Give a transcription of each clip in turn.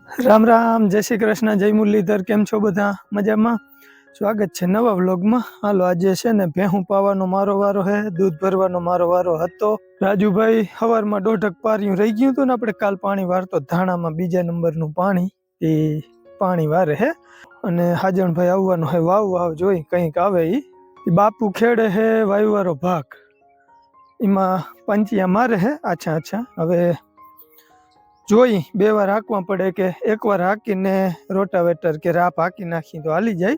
राम राम, जय श्री कृष्ण, जय मुरलीधर। केम छो बधा? मजामां? स्वागत है नवा व्लॉगमां। हालो आज छे ने भेहूं पावानो मारो वारो है, दूध भरवानो मारो वारो हतो। राजूभाई हवारमां दोढक पार्યું રહી ગયું હતું ને, આપણે કાલ પાણી વારતો ધાણામાં બીજા નંબરનું પાણી એ પાણી વારે હે અને હાજણભાઈ આવવાનો હે વાવ જોઈ કંઈક આવે ઈ બાપુ ખેડે હે વાયુવારો ભાગ એમાં પંચિયા મારે હે। अच्छा હવે જોઈ બે વાર હાંકવા પડે કે એકવાર હાંકીને રોટાવેટર કે રાપ હાંકી નાખી તો હાલી જાય,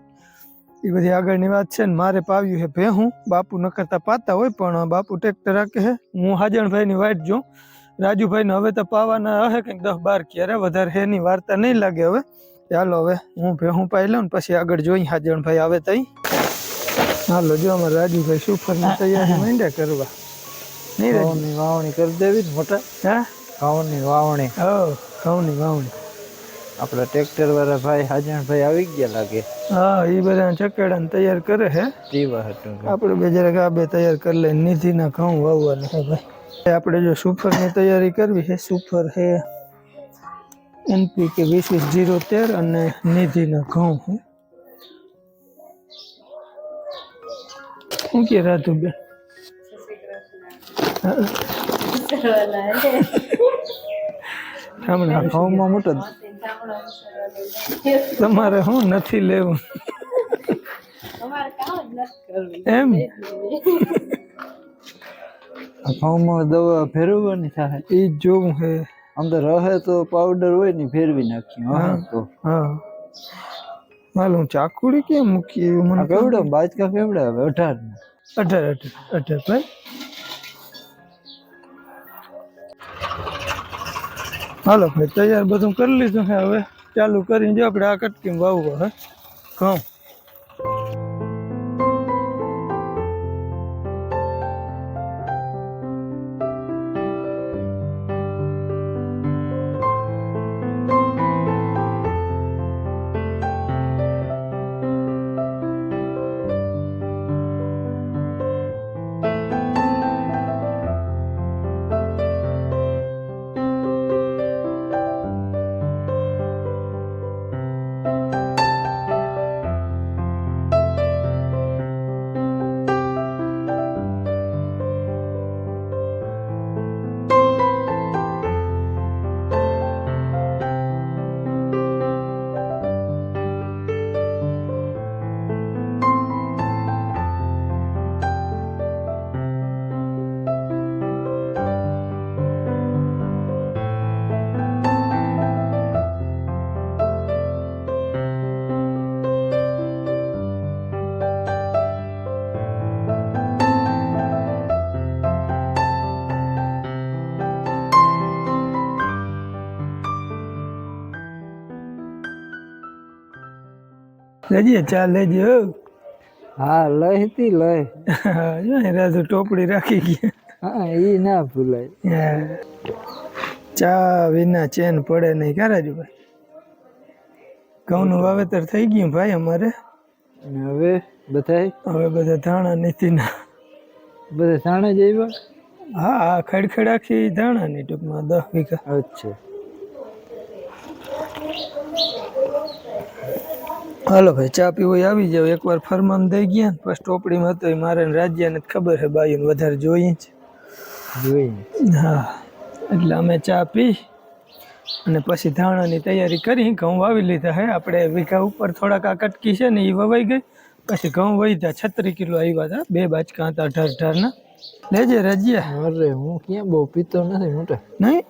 એ બધી આગળની વાત છે ને। મારે પાવ્યું હે ભેહું, બાપુ ન કરતા પાતા હોય પણ બાપુ ટ્રેક્ટર હાકે હે, હું હાજણભાઈની વાટ જોઉં। રાજુભાઈને હવે તો પાવાના હે કંઈક 10-12 ક્યારે, વધારે હેની વાર્તા નહીં લાગે હવે। ચાલો હવે હું ભેહું પાઈ લઉં ને પછી આગળ જોઈ હાજણભાઈ આવે તઈ। હાલો જો અમારે રાજુભાઈ સુફરની તૈયારી માંડ્યા કરવા। નહીં ઘઉંની વાવણી કરી દેવી ને મોટા? હા, ઘઉંની વાવણી। ઘઉંની વાવણી આપડા ટ્રેક્ટર વાળા ભાઈ હાજણભાઈ આવી ગયા લાગે। હા, એ બધા ચકેડા ને તૈયાર કરે હે। જીવા હતું આપણે બે જરાક આ બે તૈયાર કરી લે। નિધિના ઘઉં વાવવાના હે ભાઈ। આપણે જો સુફરની તૈયારી કરવી છે, સુફર હે NPK 20-20-013 અને નિધિના ઘઉં હે। શું કે રાધુબેન? ઘઉંમાં મોટો તમારે શું નથી લેવું એમ? ઘઉંમાં દવા ફેરવવાની થાય એ જોવું હે। અંદર રહે તો પાવડર હોય ને ફેરવી નાખ્યું। હા તો હા માલુમ ચાકુડી કેમ મૂકી મને કેવડા બાજકા કેવડા હવે 18 ભાઈ। હાલો ભાઈ તૈયાર બધું કરી લીધું હે, હવે ચાલુ કરીને જો આપણે આ કટકીમાં વાવવા હે ઘઉં। લેજે ચા લેજો। હા લઈ હતી લઈ। રાજુ ટોપડી રાખી ગયા। હા એ ના ભૂલાય। ચા વિના ચેન પડે નહીં ક્યાં રાજુભાઈ? ઘઉંનું વાવેતર થઈ ગયું ભાઈ અમારે। અને હવે બધા ધાણા નીતિના બધા ધાણા જ આવ્યા? હા, ખડખડ આખી ધાણાની ટૂંકમાં 10 વીઘા। અચ્છા હાલો ભાઈ ચા પીવો આવી જાવ। એકવાર ફરમાન દઈ ગયા ને પછી ટોપડીમાં હતો એ મારે રાજ્યને ખબર છે, બાયુને વધારે જોઈએ જ। હા એટલે અમે ચા પી અને પછી ધાણાની તૈયારી કરી। ઘઉં વાવી લીધા હે આપણે વીઘા ઉપર, થોડાક આ કટકી છે ને એ વવાઈ ગઈ, પછી ઘઉં વહીધા 36 કિલો આવ્યા હતા, 2 બાજકા હતા 18-18 લેજે રાજ્યા। અરે હું ક્યાં બહુ પીતો નથી મોટા। નહીં?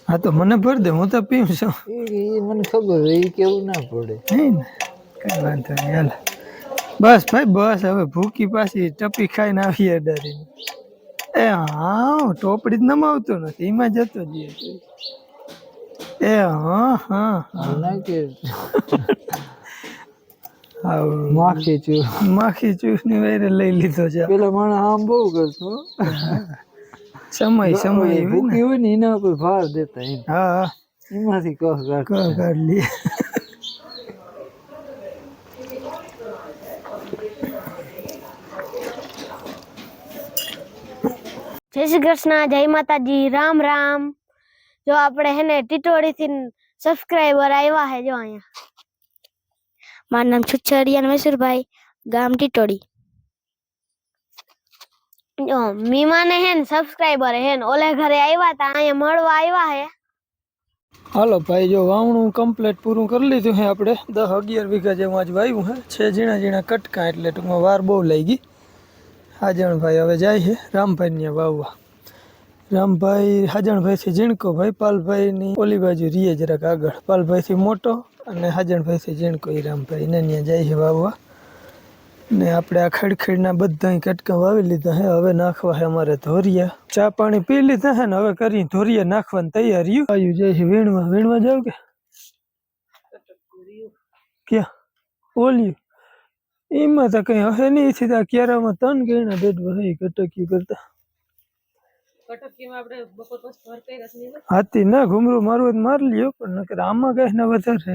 હા તો મને ભર દે, હું તો પીવું છું। એ મને ખબર એ કેવું ના પડે। નહીં ને કઈ વાંધો નહીં, હાલ બસ ભાઈ બસ। હવે ભૂકી પાછી ટપી ખાઈને આવીએ ડરીને। હા ટોપડી જ નમાવતો નથી, એમાં જતો જઈએ। માખી ચૂસ ની વાયરે લઈ લીધો છે। પેલા માણસ આમ બહુ કરતો, સમય ભૂકી હોય ને એના ઉપર ભાર દેતા। હા એમાંથી કાઢ લઈએ। જય શ્રી કૃષ્ણ, જય માતાજી, રામ રામ। જો આપણે હે ને ટીટોડી થી સબસ્ક્રાઇબર આવ્યા હે જો અહીંયા મારું નામ છુછડિયાન મૈસુરભાઈ ગામ ટીટોડી જો મીમાને હે ને સબસ્ક્રાઇબર હે ને ઓલે ઘરે આવ્યા તા અહીંયા મળવા આવ્યા હે હાલો ભાઈ જો વાવણું કમ્પ્લીટ પૂરું કરી લીધું છે આપણે 10-11 વીઘા જેવું આજ વાવ્યું છે ઝીણા ઝીણા કટકા એટલે ટૂંકમાં વાર બહુ લઈ ગઈ હાજણભાઈ હવે જાય છે રામભાઈને વાવવા રામભાઈ હાજણભાઈથી ઝીણકો ભાઈ પાલભાઈની ઓલી બાજુ રીએ જરાક આગળ પાલભાઈથી મોટો અને હાજણભાઈથી ઝીણકો એ રામભાઈ ને ત્યાં જાય છે વાવવા ને આપણે આ ખડખડના બધા કટકા વાવી લીધા હે હવે નાખવા હે અમારે ધોરિયા ચા પાણી પી લીધા હે ને હવે કરી ધોરિયા નાખવાની તૈયારી આવ્યું જાય છે વીણવા જાવ કે ક્યાં ઓલ્યું એમાં તો કઈ હે નહીં થી ક્યારામાં 3 ગણા દેડવા હે કટકી કરતા હાથી ના ઘુમરું મારવું તો મારી લ્યો પણ નકર આમાં કઈ ના વધારે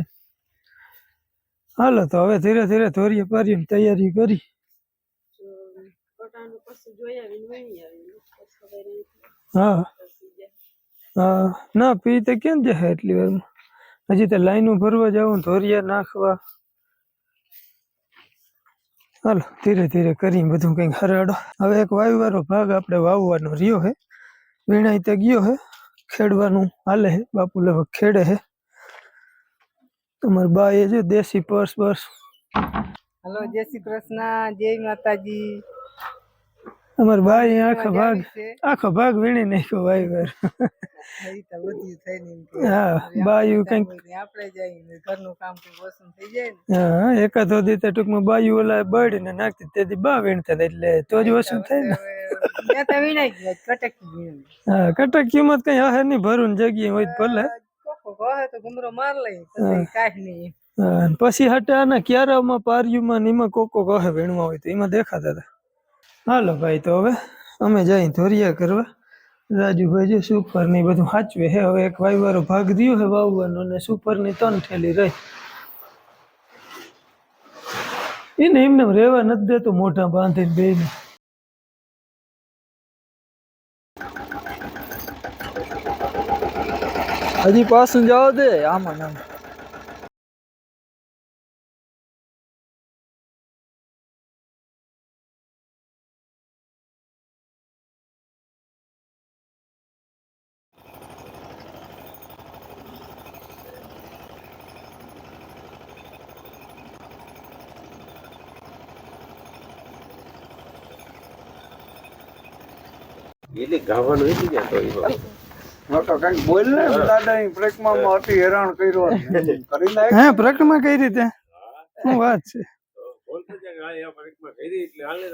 હાલો તો હવે ધીરે ધીરે ધોરીએ પારી તૈયારી કરી હા હા ના પી તો કેમ જાય એટલી વારમાં હજી તો લાઈનો ભરવા જવું ધોરિયા નાખવા હાલો ધીરે ધીરે કરી બધું કંઈક હરાડો હવે એક વાયુવાળો ભાગ આપણે વાવવાનો રહ્યો હે વીણાઈ તો ગયો હે ખેડવાનું હાલે હે બાપુ લગભગ ખેડે હે તમારા બા એ જો દેશી પર્સ બસ हेलो जय श्री कृष्ण जय माताजी અમારા બા એ આખો ભાગ વીણી નાખ્યો વાયુવાર હા બાયું કંઈક આપણે જઈને ઘરનું કામ વસૂલ થઈ જાય ને હા એકાદ દી તો ટૂંકમાં બાયું ઓલા બળીને નાખતી તેથી બા વીણતા હતા એટલે તો જ વસૂલ થાય ને મેં તો વીણાઈ ગયો કટકી વીણી હા કટક કિંમત કઈ હે નહીં ભરું જગ્યાએ હોય તો ભલે કોકો કહે તો ઘુમરો માર લઈ પછી કાઈ નહીં હા પછી હટા ને ક્યારામાં પારિયુંમાં ને એમાં કોકો કહે વીણવા હોય તો એમાં દેખાતા હતા હાલો ભાઈ તો હવે અમે જઈ ધોરિયા કરવા રાજુભાઈ જો સુપર ને બધું સાચવે હે હવે એક વાયવારો ભાગ રહ્યો હે વાવવાનો અને સુપર ની 3 થેલી રહી એને એમને રેવા નથી દેતો મોઢા બાંધીને બેને હજી પાછું જાવ દે આમાં નામ એટલે ગાવાનું હોય ને તો તો કઈક બોલ ને દાદા બ્રેકમાં અતિ હેરાન કર્યો કરી નાખ હે પ્રકમાં કઈ રીતે શું વાત છે બોલતો છે કે આ પરીક્ષા કરી એટલે હાલે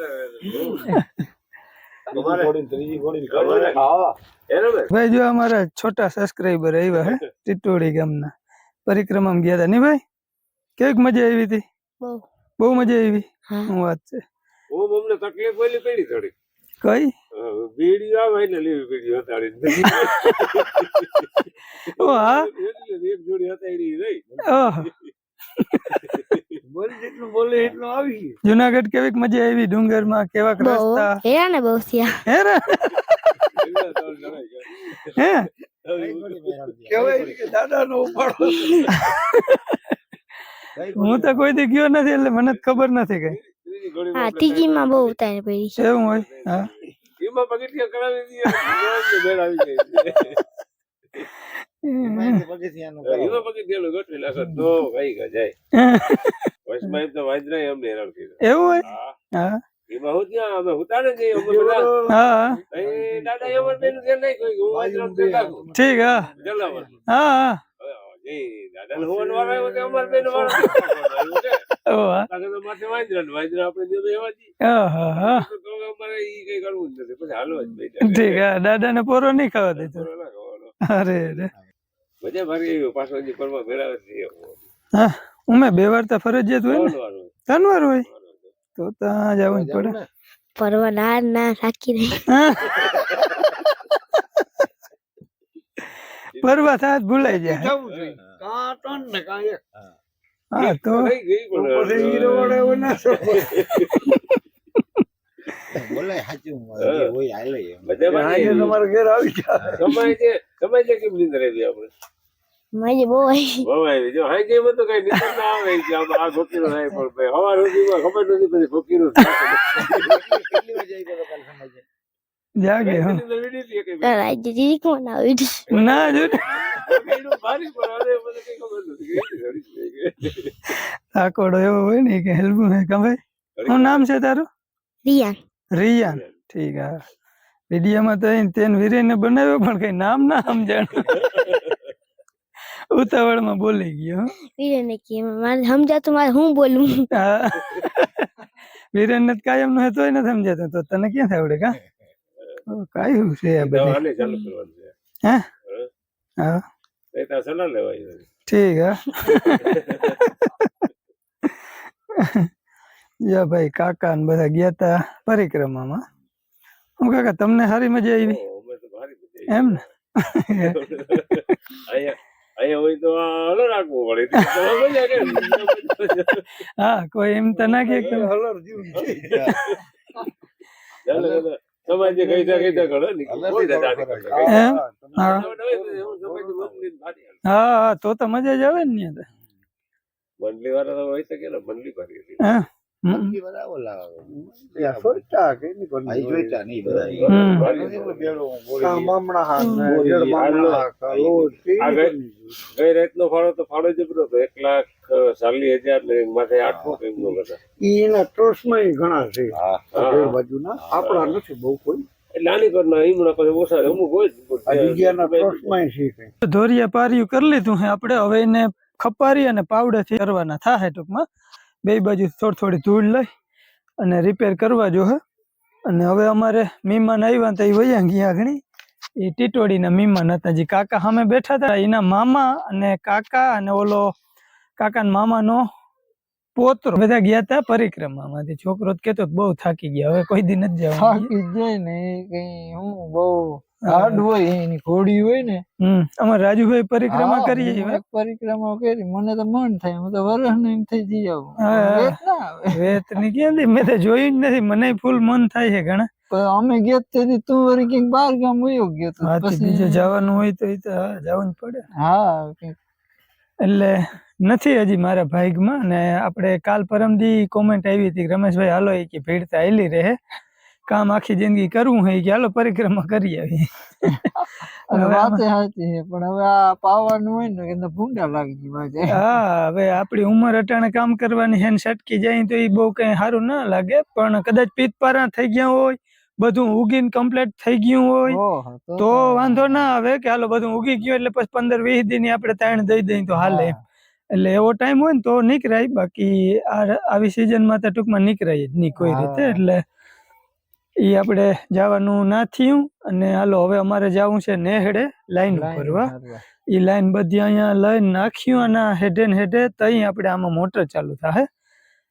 ત્રીજી ગોળી કરવાને હા એને ભાઈ જો અમારા છોટા સબસ્ક્રાઇબર આવ્યા હે ટીટોડી ગામના પરિક્રમામાં ગયા હતા ને ભાઈ કેવી મજા આવી હતી બહુ મજા આવી શું વાત છે હું અમને તકલીફ પડી થોડી કઈ બીડી આવે ને લેવી પડી હતાડી ઓ હા એક જોડી હતાડી રહી ઓહ બોલ જેટલું બોલે એટલું આવી જુનાગઢ કેવી મજા આવી ડુંગરમાં કેવા રસ્તા હે ને બહુ થયા હે રે હે કેવાય કે દાદા નો ઉપાડો હું તો કોઈ દી ગયો નથી એટલે મને ખબર નથી કઈ હા ત્રીજી માં બહુ ઉતારી પડી છે એવું હોય હા એમાં પગથિયા કરાવી દીધી બેડ આવી ગઈ એમાં પગથિયાનું ગોઠવી નાખો તો કઈ જાય વૈષ્ણવ તો વાંદરા એમને હેરાન કર્યું એવું હોય હા એમાં હું ત્યાં અમે ઉતારે જઈએ અમે બધા હા દાદા એમર બેન ધ્યાન નહીં કોઈ હું વાંદરા ધ્યાન રાખું ઠીક હા જલાવર હા હા દાદા હું વાળો આવ્યો તો અમાર બેન વાળો ઓ હા તો માથે વાંદરા આપણે જો એવા જી હા હા તો અમારે ઈ કઈ કરવું જ નથી પછી હાલવા જ બેઠા ઠીક હા દાદાને પોરો નહીં ખાવા દેતો ના ખાવાનો અરે રે મજા મારી આવ્યો પાછો હજી ફરવા મેળાવે છે હા ઉમે બે વાર તો ફરજિયાત હોય ને વાળો 3 વાર હોય તો ત્યાં જવું જ પડે પરવા ના રાખી દે પરવા થાત ભૂલાઈ જાય જવું જોઈએ કા ત્રણ ને કા એક હા તો થઈ ગઈ પછી હીરો વડે ઓના બોલાય સાચું જે હોય હાલે એમ. મજામાં આજે છીએ. તમારા ઘેર આવી ગયા સમય છે કેમ નીંદર આવી આપણે મજે બહુ આવી બહુ આવી જો હાઈ જેમ તો કઈ નીંદર ના આવે કે આ ફકીરો થાય પણ ભાઈ હવાર સુધીમાં ખબર નથી પછી ફકીરો કેટલી વાગે આવી ગયો કાલ સમજે? જાગે હો નીંદર વીડી હતી કે આજે દીદી કોણ આવી ના જો બારી પર આવે મને કઈ ખબર નથી આકોડો એવો હોય ને કે હેલ્બુ હે કા ભાઈ શું નામ છે તારું રિયાન રિયાન ઠીક હા વિડીયોમાં તો તેન વીરેને બનાવ્યો પણ કઈ નામ ના સમજાણ ઉતાવળમાં બોલી ગયો હો. વીરેને કે મારે સમજાતું મારે હું બોલું હા. વીરેનને તો કાયમ નો તોય નથી સમજાતું તો તને ક્યાં આવડે કા કાયું છે આ બધું હાલે ચાલુ કરવાનું છે હે હા એ તો સલાહ લેવાય ઠીક હા યા ભાઈ કાકા ને બધા ગયા તા પરિક્રમામાં હું કાકા તમને સારી મજા આવી અમે તો ભારી મજા એમ ને અહીંયા હોય તો હલો રાખવું પડે તો મજા કે હા કોઈ એમ તો ના કે હલર જીવ સમાજે કઈ ઘણો એમ હા હા હા તો મજા જ આવે ને ત્યાં મંડલી વાળા તો હોય શકે ને મંડલી ભરી હતી તો. હા નક્કી બરાબર લાવે. સોચતા કે નહીં પણ ભાઈ જોઈતા નહીં બધા. હમ. નથી પેલો બેડો ગોળી કાં મામણા હાથ ને બોરી જડ આ મામણા હાથ, કાં લોટ, એ આ નહીં. ગઈ રાતનો ફાળો તો ફાળો જબરો હતો 1,40,000 ને માથે 800 કંઈક નો હતા ઈ એના ટ્રસ્ટમાં ઘણા છે હા આ ઘેર બાજુના આપણા નથી બહુ કોઈ એટલે આની કરના ઈમણા પછી ઓછા અમુક હોય આ જગ્યાના ટ્રસ્ટમાં છે કંઈ. ધોરિયા પારિયું કરી લીધું હે આપણે હવે એને ખપારી અને પાવડેથી કરવાના થાય ટૂંકમાં બે બાજુ થોડી થોડી ધૂળ લઈ અને રિપેર કરવા જો હે અને હવે અમારે મહેમાન આવ્યા તો એ વયા ગયા ઘણી એ ટીટોડીના મહેમાન હતા જે કાકા સામે બેઠા હતા એના મામા અને કાકા અને ઓલો કાકાના મામાનો પોતરો બધા ગયા હતા પરિક્રમામાંથી છોકરો તો કેતો બહુ થાકી ગયા હવે કોઈ દી નથી જવાનું થાકી જાય ને એ કઈ હું બહુ હાર્ડ હોય એની ઘોડી હોય ને અમારે રાજુભાઈ પરિક્રમા હા, કરીએ હું એક પરિક્રમા કરી મને તો મન થાય હું તો વરસ ને એમ થઈ જઈ આવું હા. વેત ના આવે વેત ની ક્યાંથી મેં તો જોયું જ નથી મને ફૂલ મન થાય છે ઘણા પણ અમે ગયા તેથી તું વળી ક્યાંક બાર ગામ વયો ગયો તો હાથી બીજે જવાનું હોય તો એ તો હા જવું જ પડે હા કંઈક એટલે નથી હજી મારા ભાગમાં અને આપણે કાલ પરમદી કોમેન્ટ આવી હતી કે રમેશભાઈ હાલો એ કે ભીડ તો આયલી રહે કામ આખી જિંદગી કરવું હોય કે હાલો પરિક્રમા કરી આવી અને હવે વાતે સાચી છે પણ હવે આ પાવાનું હોય ને કે ભૂંડા લાગી ગઈ માથે હા હવે આપણી ઉંમર અટાણે કામ કરવાની હેન સટકી જાય તો એ બહુ કઈ સારું ના લાગે પણ કદાચ પીતપારા થઈ ગયા હોય બધું ઉગીને કમ્પ્લીટ થઈ ગયું હોય ઓહો, તો વાંધો ના આવે કે હાલો બધું ઉગી ગયું એટલે પછી 15-20 દી આપણે તાણ દઈ દઈ તો હાલે એમ. એટલે એવો ટાઈમ હોય ને તો નીકળાય બાકી આવી સિઝનમાં તો ટૂંકમાં નીકળાય જ નહીં કોઈ રીતે એટલે એ આપણે જવાનું ના થયું અને હાલો હવે અમારે જવું છે નેહડે લાઈન ભરવા એ લાઈન બધી અહીંયા લઈને નાખ્યું અને હેડે ને હેડે તઈ આપણે આમાં મોટર ચાલુ થાય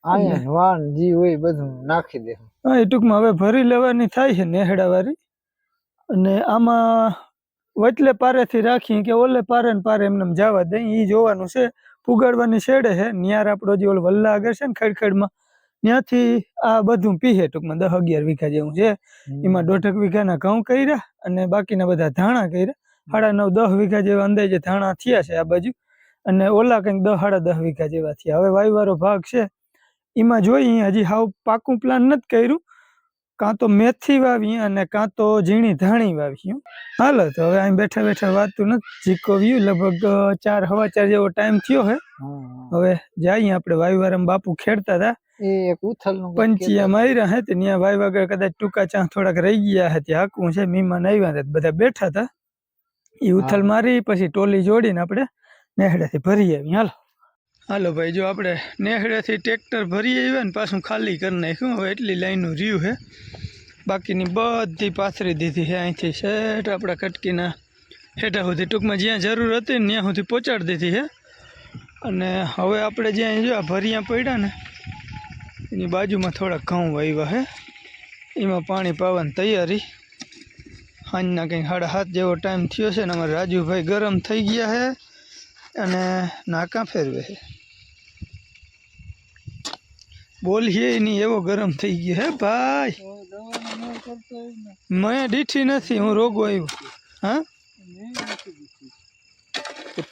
આયન વાન જી હોય બધું નાખી દે હા એ ટૂંકમાં હવે ભરી લેવાની થાય છે નેહડા વાળી અને આમાં વચલે પારેથી રાખી કે ઓલે પારે ને પારે એમને જવા દઈ એ જોવાનું છે પુગાડવાની છેડે છે ન્યાર આપણો જે ઓલો વલ્લા આગળ છે ને ખેડખેડમાં ત્યાંથી આ બધું પીહે ટૂંકમાં 10-11 વીઘા જેવું છે એમાં 1.5 વીઘાના ઘઉં કર્યા અને બાકીના બધા ધાણા કર્યા 9.5-10 વીઘા જેવા અંદાજે ધાણા થયા છે આ બાજુ અને ઓલા કંઈક 10-10.5 વીઘા જેવા થયા હવે વાયવારો ભાગ છે એમાં જોઈએ હજી હાવ પાકું પ્લાન નથી કર્યું કાં તો મેથી વાવી અને કાં તો ઝીણી ધાણી વાવ્યું હાલો તો હવે અહીં બેઠા બેઠા વાતું નથી જીકો વ્યુ લગભગ 4-4:15 જેવો ટાઈમ થયો હે હવે જઈએ આપણે વાયવારામાં બાપુ ખેડતા હતા એ એક ઉથલ નું પંચિયા માર્યા હે ત્યાં વાય વગર કદાચ ટૂંકા ચાં થોડાક રહી ગયા હે ત્યાં હાકવું છે મહેમાન આવ્યા હતા બધા બેઠા હતા એ ઉથલ મારી પછી ટોલી જોડીને આપણે નેહડેથી ભરી આવી હાલો ભાઈ જો આપણે નેહડેથી ટ્રેક્ટર ભરી આવ્યા ને પાછું ખાલી કરી નાખ્યું હવે એટલી લાઈનો રહ્યું છે બાકીની બધી પાથરી દીધી છે અહીંથી શેઠ આપણા કટકીના હેઠા સુધી ટૂંકમાં જ્યાં જરૂર હતી ને ત્યાં સુધી પહોંચાડી દીધી છે અને હવે આપણે જ્યાં જો આ ભરિયા પડ્યા ને એની બાજુમાં થોડાક ઘઉં વાવ્યા છે એમાં પાણી પાવાની તૈયારી સાંજના કંઈક 7:30 જેવો ટાઈમ થયો છે ને અમારા રાજુભાઈ ગરમ થઈ ગયા છે અને નાકા ફેરવે છે બોલીએ નહીં એવો ગરમ થઈ ગયો હે ભાઈ. તો દવાનો મેળ કરતો હોય ને મેં દીઠી નથી, હું રોગો આવ્યો. હા મેં નથી દીધી.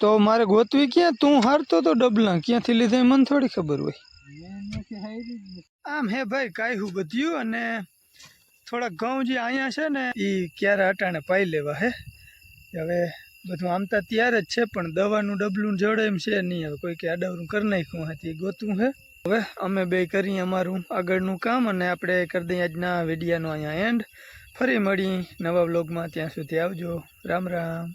તો મારે ગોતવી ક્યાં? તું હારતો તો ડબલા ક્યાંથી લીધા એ મને થોડી ખબર હોય. મેં નથી હારી જ નથી. આમ હે ભાઈ કાંઈ હું બધ્યું અને થોડાક ઘઉં જે અહીંયા છે ને એ ક્યારે અટાણે પાઈ લેવા હે. હવે બધું આમતા તૈયાર જ છે પણ દવાનું ડબલું જોડે એમ છે નહીં. હવે કોઈ કે આડાવરું કરી નાખ્યું હતી ગોતું હે. હવે અમે બે કરીએ અમારું આગળનું કામ અને આપણે કરી દઈએ આજના વિડીયાનો અહીંયા એન્ડ. ફરી મળી નવા વ્લોગમાં, ત્યાં સુધી આવજો. રામ રામ.